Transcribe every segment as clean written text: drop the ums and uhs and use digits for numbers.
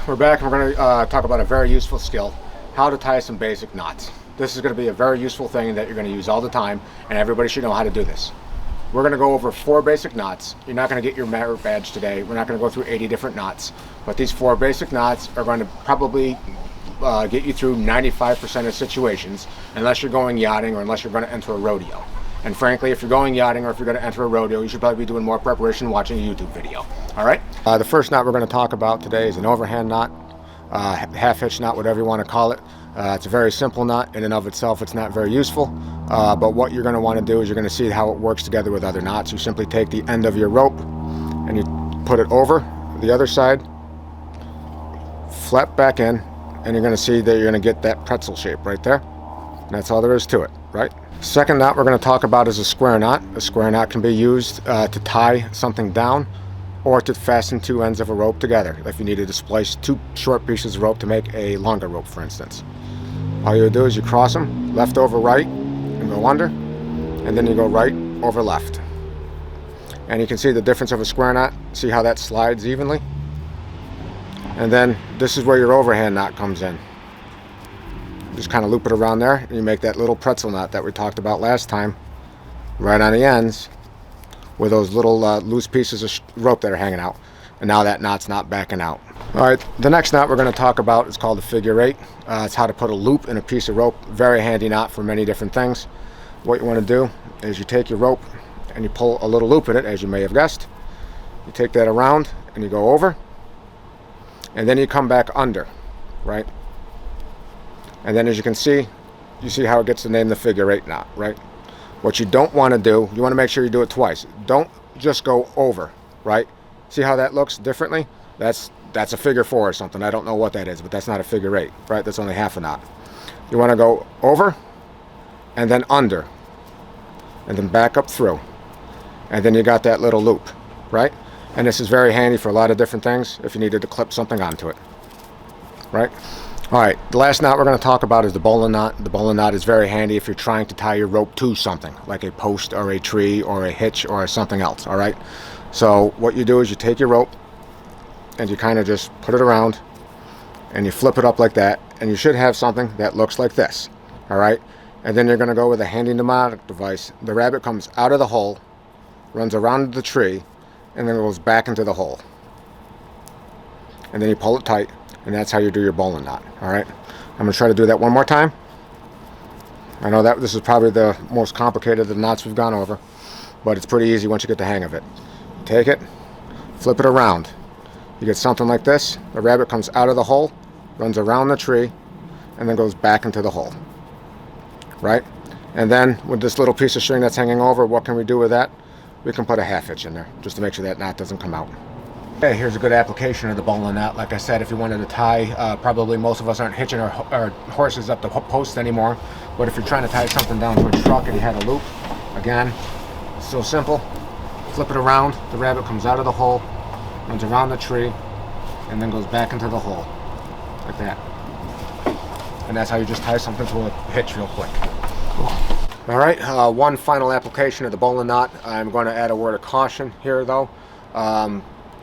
we're back and we're going to talk about a very useful skill, how to tie some basic knots. This is going to be a very useful thing that you're going to use all the time, and everybody should know how to do this. We're going to go over 4 basic knots. You're not going to get your merit badge today. We're not going to go through 80 different knots, but these 4 basic knots are going to probably get you through 95% of situations, unless you're going yachting or unless you're going to enter a rodeo. And frankly, if you're going yachting or if you're going to enter a rodeo, you should probably be doing more preparation watching a YouTube video. All right? The first knot we're going to talk about today is an overhand knot, half hitch knot, whatever you want to call it. It's a very simple knot in and of itself. It's not very useful, but what you're going to want to do is you're going to see how it works together with other knots. You simply take the end of your rope and you put it over the other side, flap back in, and you're going to see that you're going to get that pretzel shape right there. And that's all there is to it, right? Second knot we're going to talk about is a square knot. A square knot can be used to tie something down or to fasten 2 ends of a rope together. If you needed to splice 2 short pieces of rope to make a longer rope, for instance. All you do is you cross them left over right and go under, and then you go right over left. And you can see the difference of a square knot. See how that slides evenly? And then this is where your overhand knot comes in. Just kind of loop it around there, and you make that little pretzel knot that we talked about last time, right on the ends, with those little loose pieces of rope that are hanging out. And now that knot's not backing out. All right, the next knot we're going to talk about is called a figure 8. It's how to put a loop in a piece of rope. Very handy knot for many different things. What you want to do is you take your rope and you pull a little loop in it, as you may have guessed. You take that around and you go over, and then you come back under, right? And then as you can see, you see how it gets the name the figure 8 knot, right? What you don't want to do, you want to make sure you do it twice. Don't just go over, right? See how that looks differently? That's a figure 4 or something. I don't know what that is, but that's not a figure 8, right? That's only half a knot. You want to go over and then under and then back up through. And then you got that little loop, right? And this is very handy for a lot of different things if you needed to clip something onto it, right? All right, the last knot we're going to talk about is the bowline knot. The bowline knot is very handy if you're trying to tie your rope to something, like a post or a tree or a hitch or something else, all right? So what you do is you take your rope and you kind of just put it around and you flip it up like that, and you should have something that looks like this, all right? And then you're going to go with a handy pneumatic device. The rabbit comes out of the hole, runs around the tree, and then goes back into the hole. And then you pull it tight. And that's how you do your bowline knot. All right, I'm going to try to do that one more time. I know that this is probably the most complicated of the knots we've gone over, but it's pretty easy once you get the hang of it. Take it, flip it around. You get something like this. The rabbit comes out of the hole, runs around the tree, and then goes back into the hole. Right? And then with this little piece of string that's hanging over, what can we do with that? We can put a half hitch in there, just to make sure that knot doesn't come out. Okay, here's a good application of the bowline knot. Like I said, if you wanted to tie, probably most of us aren't hitching our horses up the post anymore, but if you're trying to tie something down to a truck and you had a loop, again, it's so simple. Flip it around, the rabbit comes out of the hole, runs around the tree, and then goes back into the hole, like that. And that's how you just tie something to a hitch real quick. All right, one final application of the bowline knot. I'm going to add a word of caution here, though.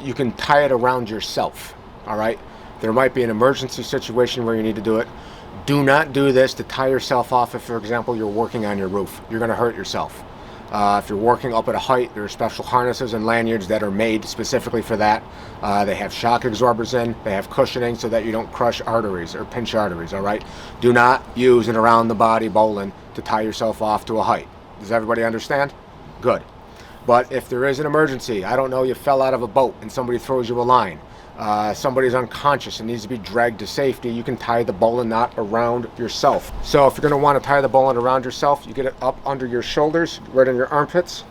You can tie it around yourself, all right? There might be an emergency situation where you need to do it. Do not do this to tie yourself off if, for example, you're working on your roof. You're going to hurt yourself. If you're working up at a height, there are special harnesses and lanyards that are made specifically for that. They have shock absorbers in, they have cushioning so that you don't crush arteries or pinch arteries, all right? Do not use an around the body bowline to tie yourself off to a height. Does everybody understand? Good. But if there is an emergency, I don't know, you fell out of a boat and somebody throws you a line, somebody's unconscious and needs to be dragged to safety, you can tie the bowline knot around yourself. So if you're going to want to tie the bowline around yourself, you get it up under your shoulders, right in your armpits,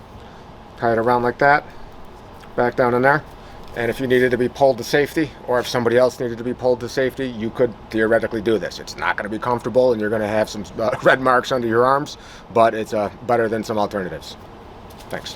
tie it around like that, back down in there. And if you needed to be pulled to safety, or if somebody else needed to be pulled to safety, you could theoretically do this. It's not going to be comfortable and you're going to have some red marks under your arms, but it's better than some alternatives. Thanks.